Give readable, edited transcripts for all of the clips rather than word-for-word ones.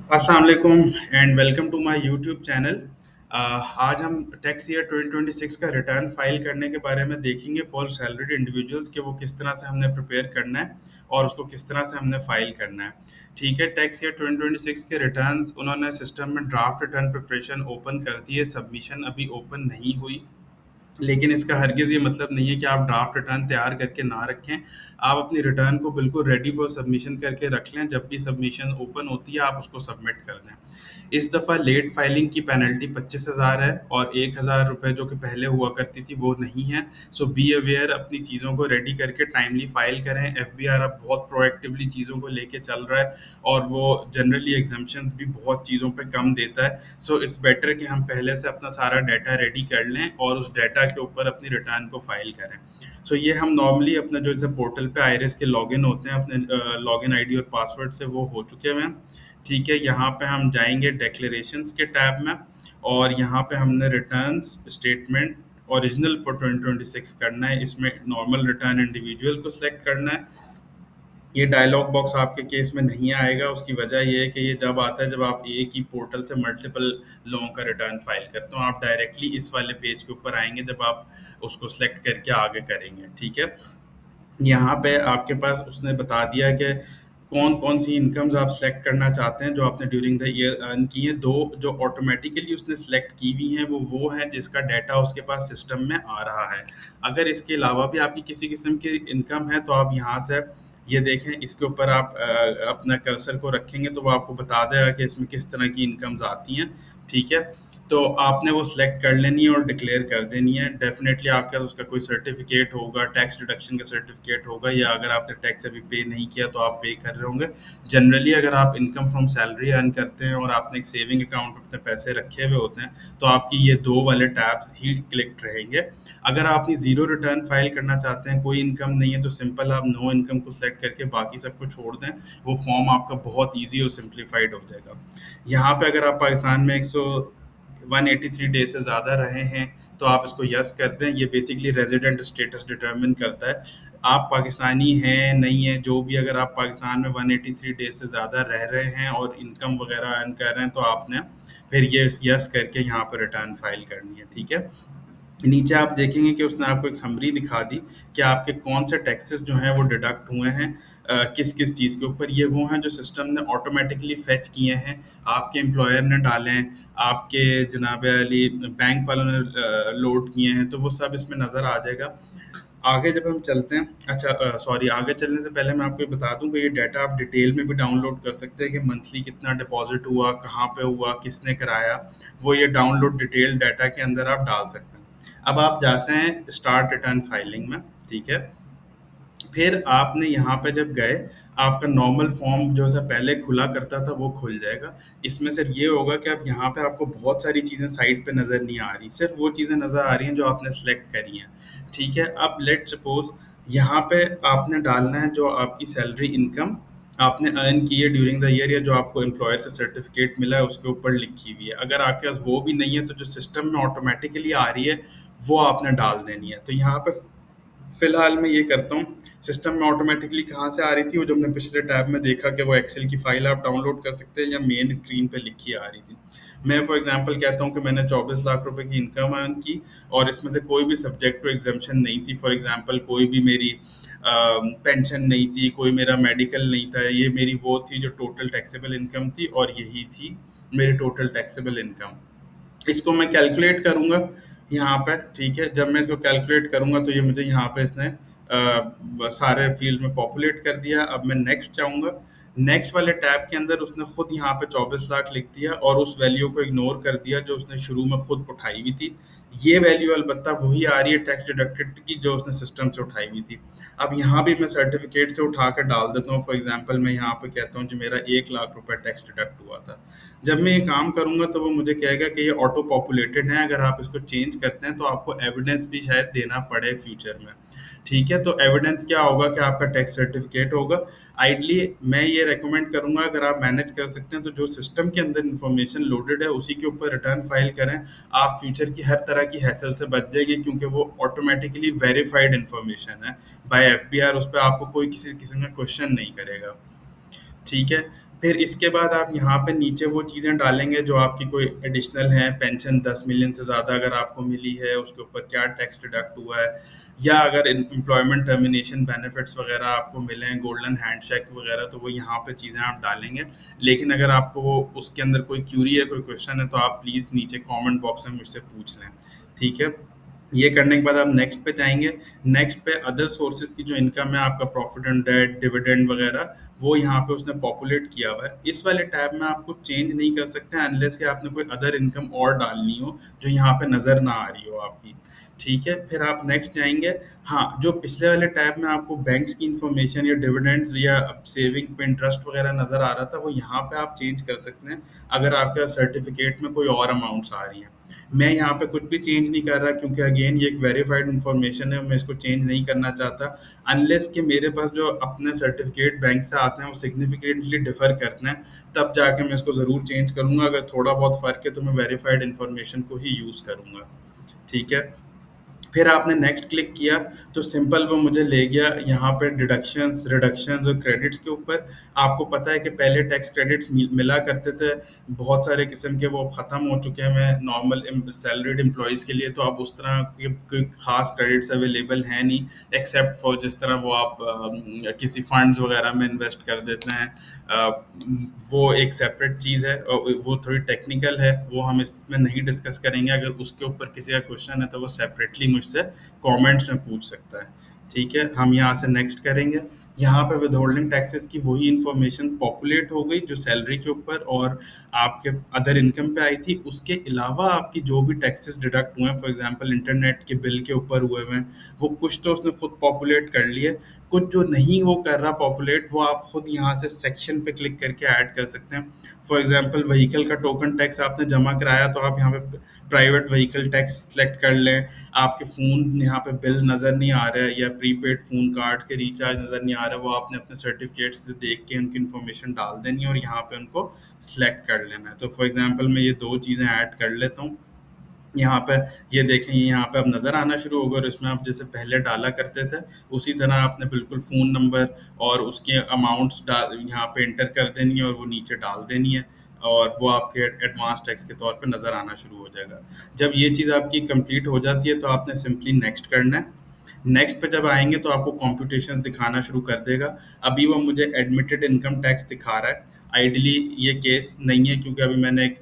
अस्सलाम वालेकुम and welcome to my YouTube channel. आज हम टैक्स ईयर 2026 का रिटर्न फाइल करने के बारे में देखेंगे फॉर सैलरीड इंडिविजुअल्स कि वो किस तरह से हमने प्रिपेयर करना है और उसको किस तरह से हमने फाइल करना है। ठीक है, टैक्स ईयर 2026 के रिटर्न्स उन्होंने सिस्टम में ड्राफ्ट रिटर्न प्रिपरेशन ओपन कर दी है, सबमिशन अभी ओपन नहीं हुई। लेकिन इसका हरगिज़ ये मतलब नहीं है कि आप ड्राफ्ट रिटर्न तैयार करके ना रखें। आप अपनी रिटर्न को बिल्कुल रेडी फॉर सबमिशन करके रख लें, जब भी सबमिशन ओपन होती है आप उसको सबमिट कर दें। इस दफ़ा लेट फाइलिंग की पेनल्टी 25,000 है और 1,000 रुपये जो कि पहले हुआ करती थी वो नहीं है। सो बी अवेयर, अपनी चीज़ों को रेडी करके टाइमली फाइल करें। एफबीआर अब बहुत प्रोएक्टिवली चीज़ों को लेके चल रहा है और वो जनरली एग्जम्पशंस भी बहुत चीज़ों पे कम देता है। सो इट्स बेटर कि हम पहले से अपना सारा डाटा रेडी कर लें और उस डाटा के ऊपर अपनी रिटर्न को फाइल करें। सो ये हम नॉर्मली अपना जो जैसे पोर्टल पे आयरिस के लॉगिन होते हैं, अपने लॉगिन आईडी और पासवर्ड से वो हो चुके हुए हैं। ठीक है, यहाँ पे हम जाएंगे डिक्लेरेशंस के टैब में और यहाँ पे हमने रिटर्न्स स्टेटमेंट ओरिजिनल फॉर 2026 करना है। इसमें नॉर्मल रिटर्न इंडिविजुअल को सिलेक्ट करना है। ये डायलॉग बॉक्स आपके केस में नहीं आएगा, उसकी वजह ये है कि ये जब आता है जब आप एक ही पोर्टल से मल्टीपल लोगों का रिटर्न फाइल करते हो। आप डायरेक्टली इस वाले पेज के ऊपर आएंगे जब आप उसको सिलेक्ट करके आगे करेंगे। ठीक है, यहाँ पे आपके पास उसने बता दिया कि कौन-कौन सी इनकम्स आप सेलेक्ट करना चाहते हैं जो आपने ड्यूरिंग द ईयर अर्न की हैं। 2 जो ऑटोमैटिकली उसने सेलेक्ट की हुई हैं वो हैं जिसका डाटा उसके पास सिस्टम में आ रहा है। अगर इसके अलावा भी आपकी किसी किस्म की इनकम है तो आप यहाँ से ये देखें, इसके ऊपर आप अपना कर्सर को रखेंगे तो वो आपको बता देगा कि इसमें किस तरह की इनकम्स आती हैं। ठीक है? तो आपने वो सिलेक्ट कर लेनी है और डिक्लेयर कर देनी है। डेफ़िनेटली आपके पास उसका कोई सर्टिफ़िकेट होगा, टैक्स डिडक्शन का सर्टिफ़िकेट होगा, या अगर आपने टैक्स अभी पे नहीं किया तो आप पे कर रहे होंगे। जनरली अगर आप इनकम फ्रॉम सैलरी अर्न करते हैं और आपने एक सेविंग अकाउंट में अपने पैसे रखे हुए होते हैं, तो आपकी ये 2 वाले टैब्स ही क्लिक रहेंगे। अगर आप अपनी ज़ीरो रिटर्न फाइल करना चाहते हैं, कोई इनकम नहीं है, तो सिंपल आप नो इनकम को सिलेक्ट करके बाकी सबको छोड़ दें। वो फॉर्म आपका बहुत ईज़ी और सिंप्लीफाइड हो जाएगा। यहाँ पे अगर आप पाकिस्तान में 183 डेज से ज़्यादा रहे हैं तो आप इसको यस कर दें। ये बेसिकली रेजिडेंट स्टेटस डिटरमिन करता है, आप पाकिस्तानी हैं नहीं हैं जो भी। अगर आप पाकिस्तान में 183 डेज से ज़्यादा रह रहे हैं और इनकम वगैरह अर्न कर रहे हैं तो आपने फिर ये यस करके यहाँ पर रिटर्न फाइल करनी है। ठीक है, नीचे आप देखेंगे कि उसने आपको एक समरी दिखा दी कि आपके कौन से टैक्सेस जो हैं वो डिडक्ट हुए हैं किस किस चीज़ के ऊपर। ये वो हैं जो सिस्टम ने ऑटोमेटिकली फेच किए हैं, आपके एम्प्लॉयर ने डाले हैं, आपके जनाब अली बैंक वालों ने लोड किए हैं, तो वो सब इसमें नज़र आ जाएगा। आगे जब हम चलते हैं, अच्छा सॉरी, आगे चलने से पहले मैं आपको ये बता दूं कि ये डाटा आप डिटेल में भी डाउनलोड कर सकते हैं कि मंथली कितना डिपॉजिट हुआ, कहाँ पे हुआ, किसने कराया। वो ये डाउनलोड डिटेल डाटा के अंदर आप डाल सकते हैं। अब आप जाते हैं स्टार्ट रिटर्न फाइलिंग में। ठीक है, फिर आपने यहाँ पे जब गए, आपका नॉर्मल फॉर्म जो सा पहले खुला करता था वो खुल जाएगा। इसमें सिर्फ ये होगा कि अब यहाँ पे आपको बहुत सारी चीज़ें साइड पे नज़र नहीं आ रही, सिर्फ वो चीज़ें नज़र आ रही हैं जो आपने सेलेक्ट करी हैं। ठीक है, अब लेट सपोज यहाँ पे आपने डालना है जो आपकी सैलरी इनकम आपने अर्न की है ड्यूरिंग द ईयर, या जो आपको एम्प्लॉयर से सर्टिफिकेट मिला है उसके ऊपर लिखी हुई है। अगर आपके पास वो भी नहीं है तो जो सिस्टम में ऑटोमेटिकली आ रही है वो आपने डाल देनी है। तो यहाँ पे फिलहाल मैं ये करता हूँ, सिस्टम में ऑटोमेटिकली कहाँ से आ रही थी, वो जो हमने पिछले टैब में देखा कि वो एक्सेल की फाइल आप डाउनलोड कर सकते हैं या मेन स्क्रीन पे लिखी आ रही थी। मैं फॉर एग्जांपल कहता हूँ कि मैंने 24 लाख रुपए की इनकम अर्न की और इसमें से कोई भी सब्जेक्ट टू एग्जाम्पशन नहीं थी। फॉर एग्जांपल कोई भी मेरी पेंशन नहीं थी, कोई मेरा मेडिकल नहीं था। ये मेरी वो थी जो टोटल टैक्सेबल इनकम थी और यही थी मेरी टोटल टैक्सेबल इनकम। इसको मैं कैलकुलेट करूँगा यहाँ पे। ठीक है, जब मैं इसको कैलकुलेट करूँगा तो ये मुझे यहाँ पे इसने सारे फील्ड में पॉपुलेट कर दिया। अब मैं नेक्स्ट चाहूँगा, नेक्स्ट वाले टैब के अंदर उसने खुद यहाँ पे 24 लाख लिख दिया और उस वैल्यू को इग्नोर कर दिया जो उसने शुरू में खुद उठाई हुई थी। ये वैल्यू अलबत्ता वही आ रही है टैक्स डिडक्टेड की जो उसने सिस्टम से उठाई हुई थी। अब यहाँ भी मैं सर्टिफिकेट से उठा कर डाल देता हूँ। फॉर एग्जांपल मैं यहाँ पे कहता हूँ कि मेरा 1 लाख रुपए टैक्स डिडक्ट हुआ था। जब मैं ये काम करूँगा तो वो मुझे कहेगा कि ये ऑटो पॉपुलेटेड है, अगर आप इसको चेंज करते हैं तो आपको एविडेंस भी शायद देना पड़े फ्यूचर में। ठीक है, तो एविडेंस क्या होगा कि आपका टैक्स सर्टिफिकेट होगा। आइडली मैं ये रेकमेंड करूँगा, अगर आप मैनेज कर सकते हैं तो जो सिस्टम के अंदर इन्फॉर्मेशन लोडेड है उसी के ऊपर रिटर्न फाइल करें। आप फ्यूचर की हर तरह की हैसल से बच जाएगी क्योंकि वो ऑटोमेटिकली वेरीफाइड इन्फॉर्मेशन है बाय एफबीआर। उस पर आपको कोई किसी किस्म का क्वेश्चन नहीं करेगा। ठीक है। फिर इसके बाद आप यहाँ पे नीचे वो चीज़ें डालेंगे जो आपकी कोई एडिशनल हैं, पेंशन 10 मिलियन से ज़्यादा अगर आपको मिली है उसके ऊपर क्या टैक्स डिडक्ट हुआ है, या अगर एम्प्लॉयमेंट टर्मिनेशन बेनिफिट्स वगैरह आपको मिले हैं, गोल्डन हैंडशेक वगैरह, तो वो यहाँ पे चीज़ें आप डालेंगे। लेकिन अगर आपको वो उसके अंदर कोई क्यूरी है, कोई क्वेश्चन है, तो आप प्लीज़ नीचे कमेंट बॉक्स में मुझसे पूछ लें। ठीक है। ये करने के बाद आप नेक्स्ट पे जाएंगे। नेक्स्ट पे अदर सोर्सेज की जो इनकम है, आपका प्रॉफिट एंड डेट, डिविडेंड वगैरह, वो यहाँ पे उसने पॉपुलेट किया हुआ है। इस वाले टैब में आपको चेंज नहीं कर सकते अनलेस कि आपने कोई अदर इनकम और डालनी हो जो यहाँ पे नज़र ना आ रही हो आपकी। ठीक है। फिर आप नेक्स्ट जाएंगे। हाँ, जो पिछले वाले टैब में आपको बैंक्स की इंफॉर्मेशन या डिविडेंड्स या सेविंग पे इंटरेस्ट वगैरह नज़र आ रहा था, वो यहाँ पे आप चेंज कर सकते हैं अगर आपके सर्टिफिकेट में कोई और अमाउंट्स आ रही हैं। मैं यहाँ पे कुछ भी चेंज नहीं कर रहा क्योंकि अगेन ये एक वेरीफाइड इन्फॉर्मेशन है, मैं इसको चेंज नहीं करना चाहता अनलेस कि मेरे पास जो अपने सर्टिफिकेट बैंक से आते हैं वो सिग्निफिकेंटली डिफर करते हैं, तब जाके मैं इसको ज़रूर चेंज करूँगा। अगर थोड़ा बहुत फ़र्क है तो मैं वेरीफाइड इन्फॉर्मेशन को ही यूज़ करूँगा। ठीक है। फिर आपने नेक्स्ट क्लिक किया तो सिंपल वो मुझे ले गया यहाँ पे डिडक्शंस, रिडक्शंस और क्रेडिट्स के ऊपर। आपको पता है कि पहले टैक्स क्रेडिट्स मिला करते थे, बहुत सारे किस्म के, वो ख़त्म हो चुके हैं नॉर्मल सैलरीड एम्प्लॉयज़ के लिए। तो अब उस तरह के कोई ख़ास क्रेडिट्स अवेलेबल हैं नहीं, एक्सेप्ट फॉर जिस तरह वो आप किसी फंड्स वगैरह में इन्वेस्ट कर देते हैं। अ, वो एक सेपरेट चीज़ है और वो थोड़ी टेक्निकल है, वो हम इसमें नहीं डिस्कस करेंगे। अगर उसके ऊपर किसी का क्वेश्चन है तो वो सेपरेटली मुझसे कमेंट्स में पूछ सकता है। ठीक है। हम यहाँ से नेक्स्ट करेंगे। यहाँ पे विदहोल्डिंग टैक्सेस की वही इन्फॉर्मेशन पॉपुलेट हो गई जो सैलरी के ऊपर और आपके अदर इनकम पे आई थी। उसके अलावा आपकी जो भी टैक्सेस डिडक्ट हुए हैं, फॉर एग्जांपल इंटरनेट के बिल के ऊपर हुए हुए हैं, वो कुछ तो उसने खुद पॉपुलेट कर लिए। कुछ जो नहीं वो कर रहा पॉपुलेट, वो आप खुद यहाँ से सेक्शन पे क्लिक करके ऐड कर सकते हैं। फॉर एग्जांपल व्हीकल का टोकन टैक्स आपने जमा कराया तो आप यहाँ पे प्राइवेट व्हीकल टैक्स सेलेक्ट कर लें। आपके फ़ोन यहाँ पे बिल नज़र नहीं आ रहा है या प्रीपेड फ़ोन कार्ड के रिचार्ज नज़र नहीं आ रहा है, वो आपने अपने सर्टिफिकेट से देख के उनकी इन्फॉर्मेशन डाल देनी है और यहाँ पे उनको सेलेक्ट कर लेना है। तो फॉर एग्जांपल मैं ये 2 चीज़ें ऐड कर लेता हूँ। यहाँ पे ये देखें, ये यहाँ पे अब नज़र आना शुरू होगा और इसमें आप जैसे पहले डाला करते थे उसी तरह आपने बिल्कुल फ़ोन नंबर और उसके अमाउंट्स डाल यहाँ पे एंटर कर देनी है और वो नीचे डाल देनी है और वो आपके एडवांस टैक्स के तौर पे नज़र आना शुरू हो जाएगा। जब ये चीज़ आपकी कंप्लीट हो जाती है तो आपने सिंपली नेक्स्ट करना है। नेक्स्ट पे जब आएंगे तो आपको कॉम्पिटिशन्स दिखाना शुरू कर देगा। अभी वो मुझे एडमिटेड इनकम टैक्स दिखा रहा है। आइडली ये केस नहीं है क्योंकि अभी मैंने एक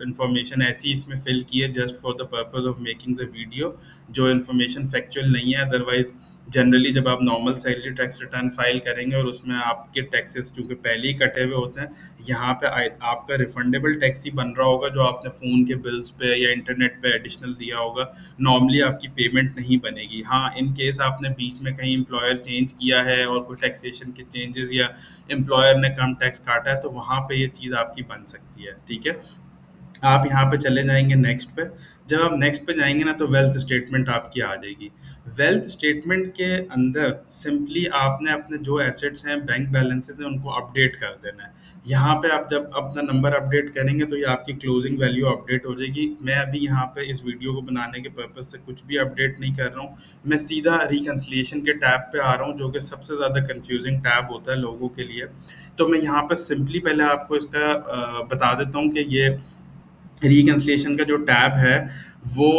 इंफॉर्मेशन ऐसी इसमें फिल की है just for the purpose of making the video, जो इन्फॉर्मेशन फैक्चुअल नहीं है। अदरवाइज जनरली जब आप normal salary tax return file करेंगे और उसमें आपके टैक्सेस क्योंकि पहले ही कटे हुए होते हैं, यहाँ पे आपका रिफंडेबल टैक्स ही बन रहा होगा जो आपने फ़ोन के बिल्स पे या इंटरनेट पे एडिशनल दिया होगा। नॉर्मली आपकी पेमेंट नहीं बनेगी। हाँ, इन केस आपने बीच में कहीं एम्प्लॉयर चेंज किया है और कोई टैक्सेशन के चेंजेस या एम्प्लॉयर ने कम टैक्स काटा है तो वहाँ पे ये चीज़ आपकी बन सकती है। ठीक है। आप यहाँ पे चले जाएंगे नेक्स्ट पे। जब आप नेक्स्ट पे जाएंगे ना तो वेल्थ स्टेटमेंट आपकी आ जाएगी। वेल्थ स्टेटमेंट के अंदर सिंपली आपने अपने जो एसेट्स हैं, बैंक बैलेंसेस हैं, उनको अपडेट कर देना है। यहाँ पे आप जब अपना नंबर अपडेट करेंगे तो ये आपकी क्लोजिंग वैल्यू अपडेट हो जाएगी। मैं अभी यहाँ पे इस वीडियो को बनाने के पर्पज से कुछ भी अपडेट नहीं कर रहा हूँ, मैं सीधा रिकन्सिलिएशन के टैब पे आ रहा हूँ जो कि सबसे ज़्यादा कंफ्यूजिंग टैब होता है लोगों के लिए। तो मैं यहाँ पर सिंपली पहले आपको इसका बता देता हूँ कि ये रिकन्सिलिएशन का जो टैब है वो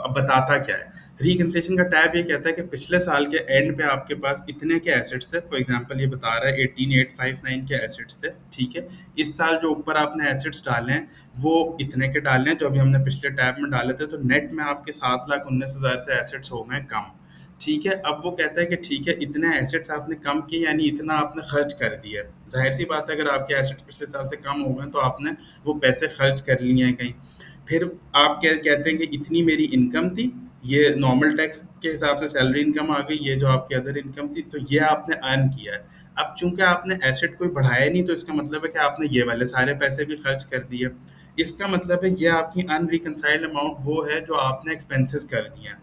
बताता क्या है। रिकन्सिलिएशन का टैब ये कहता है कि पिछले साल के एंड पे आपके पास इतने के एसेट्स थे। फॉर एग्जांपल ये बता रहा है 18859 के एसेट्स थे। ठीक है। इस साल जो ऊपर आपने एसेट्स डाले हैं वो इतने के डाले हैं जो अभी हमने पिछले टैब में डाले थे। तो नेट में आपके 7,19,000 से एसेट्स हो गए कम। ठीक है। अब वो कहता है कि ठीक है, इतने एसेट्स आपने कम किए यानी इतना आपने खर्च कर दिया। जाहिर सी बात है अगर आपके एसेट्स पिछले साल से कम हो गए तो आपने वो पैसे खर्च कर लिए हैं कहीं। फिर आप क्या कहते हैं कि इतनी मेरी इनकम थी, ये नॉर्मल टैक्स के हिसाब से सैलरी इनकम आ गई, ये जो आपकी अदर इनकम थी, तो ये आपने अर्न किया है। अब चूंकि आपने एसेट कोई बढ़ाया नहीं तो इसका मतलब है कि आपने ये वाले सारे पैसे भी खर्च कर दिए। इसका मतलब है ये आपकी अनरिकनसाइल्ड अमाउंट वो है जो आपने एक्सपेंसेस कर दिए हैं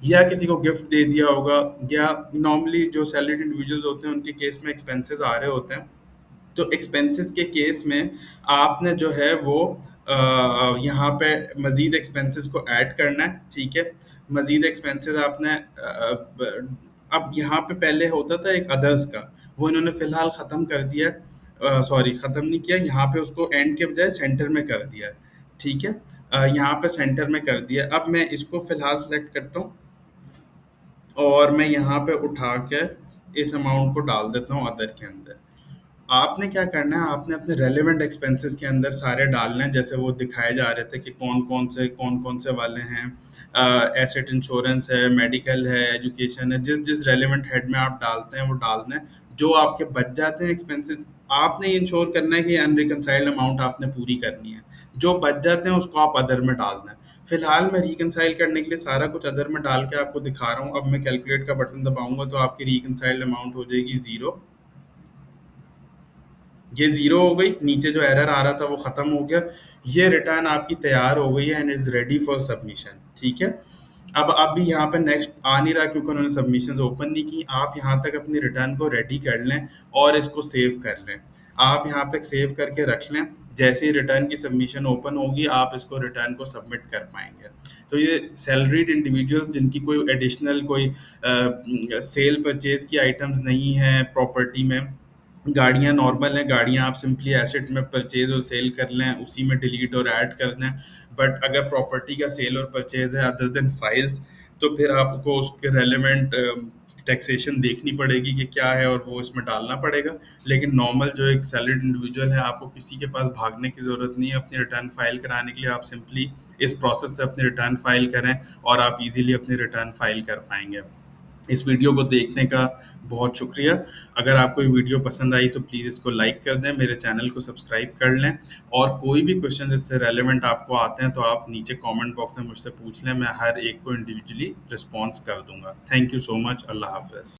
या किसी को गिफ्ट दे दिया होगा, या नॉर्मली जो सैलरीड इंडिविजुअल्स होते हैं उनके केस में एक्सपेंसेस आ रहे होते हैं। तो एक्सपेंसेस के केस में आपने जो है वो यहाँ पे मज़ीद एक्सपेंसेस को ऐड करना है। ठीक है। मज़ीद एक्सपेंसेस आपने अब यहाँ पे पहले होता था एक अदर्स का, वो इन्होंने फ़िलहाल ख़त्म कर दिया है। सॉरी ख़त्म नहीं किया, यहाँ पे उसको एंड के बजाय सेंटर में कर दिया है, ठीक है। यहाँ पे सेंटर में कर दिया। अब मैं इसको फ़िलहाल सेलेक्ट करता हूँ और मैं यहाँ पे उठा के इस अमाउंट को डाल देता हूँ अदर के अंदर। आपने क्या करना है, आपने अपने रेलेवेंट एक्सपेंसेस के अंदर सारे डालने हैं, जैसे वो दिखाए जा रहे थे कि कौन कौन से वाले हैं। एसेट इंश्योरेंस है, मेडिकल है, एजुकेशन है, जिस जिस रेलेवेंट हेड में आप डालते हैं वो डालना है। जो आपके बच जाते हैं एक्सपेंसेस, आपने इंश्योर करना है कि अनरिकनसाइल्ड अमाउंट आपने पूरी करनी है। जो बच जाते हैं उसको आप अदर में डालना है। फिलहाल मैं रिकनसाइल करने के लिए सारा कुछ अदर में डाल के आपको दिखा रहा हूँ। अब मैं कैलकुलेट का बटन दबाऊंगा तो आपकी रिकनसाइल्ड अमाउंट हो जाएगी ज़ीरो। ये ज़ीरो हो गई, नीचे जो एरर आ रहा था वो ख़त्म हो गया। ये रिटर्न आपकी तैयार हो गई है and is ready for submission, ठीक है। अब अभी यहाँ पे नेक्स्ट आ नहीं रहा क्योंकि उन्होंने सबमिशंस ओपन नहीं की। आप यहाँ तक अपनी रिटर्न को रेडी कर लें और इसको सेव कर लें। आप यहाँ तक सेव करके रख लें, जैसे ही रिटर्न की सबमिशन ओपन होगी आप इसको रिटर्न को सबमिट कर पाएंगे। तो ये सैलरीड इंडिविजुअल्स जिनकी कोई एडिशनल कोई सेल परचेज की आइटम्स नहीं है प्रॉपर्टी में, गाड़ियाँ नॉर्मल हैं, गाड़ियाँ आप सिंपली एसेट में परचेज और सेल कर लें, उसी में डिलीट और ऐड कर दें। बट अगर प्रॉपर्टी का सेल और परचेज है अदर देन फाइल्स, तो फिर आपको उसके रेलेवेंट टैक्सेशन देखनी पड़ेगी कि क्या है और वो इसमें डालना पड़ेगा। लेकिन नॉर्मल जो एक सैलरीड इंडिविजुअल है, आपको किसी के पास भागने की ज़रूरत नहीं है अपनी रिटर्न फाइल कराने के लिए। आप सिंपली इस प्रोसेस से अपनी रिटर्न फाइल करें और आप इजीली अपनी रिटर्न फाइल कर पाएंगे। इस वीडियो को देखने का बहुत शुक्रिया। अगर आपको ये वीडियो पसंद आई तो प्लीज़ इसको लाइक कर दें, मेरे चैनल को सब्सक्राइब कर लें और कोई भी क्वेश्चन इससे रेलेवेंट आपको आते हैं तो आप नीचे कमेंट बॉक्स में मुझसे पूछ लें, मैं हर एक को इंडिविजुअली रिस्पॉन्स कर दूंगा। Thank you so much. अल्लाह हाफ़िज़।